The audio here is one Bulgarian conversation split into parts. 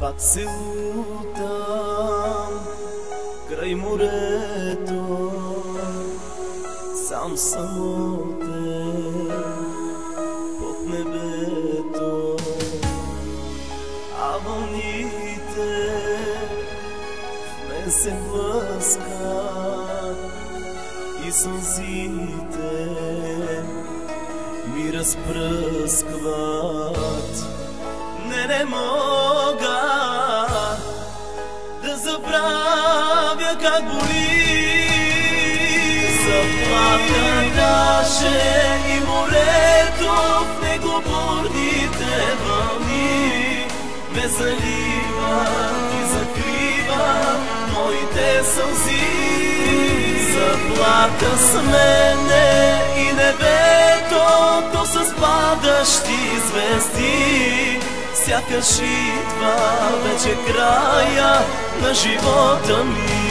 Пак се лутам край морето, сам самотен под небето, а вълните в мен се блъскат и сълзите ми разпръскват. Не мога да забравя как боли заплаха наше и морето, в него бурните вълни ме заливат и закрива моите сълзи. Заплаха с мене и небето, то с падащи звезди, сякаш идва вече края на живота ми.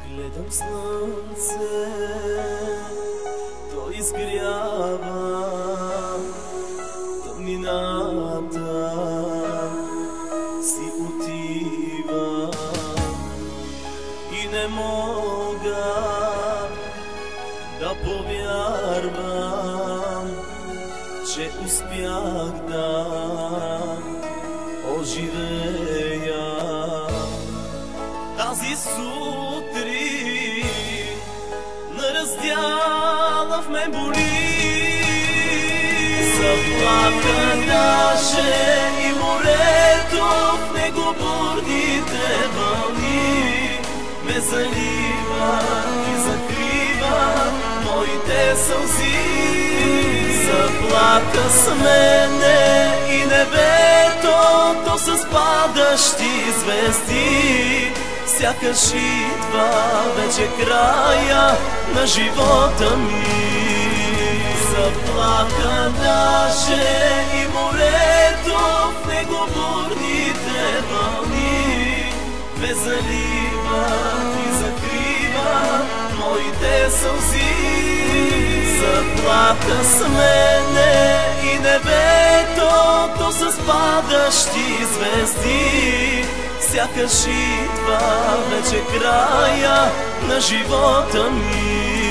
Гледам слънце, то изгрява тъмнината, си отива и не мога да повярвам, че успях да оживея тази сутрин. На раздяла в мен боли заплаха наше и морето, в него бурните вълни ме заливат и закриват моите сълзи. Заплаха с мене и небето, то с падащи звезди, сякаш идва вече края на живота ми. Заплаха наше и морето, в него бурните вълни ме заливат и закриват моите сълзи. Заплаха с мене и небето, то с падащи звезди, сякаш идва вече края на живота ми.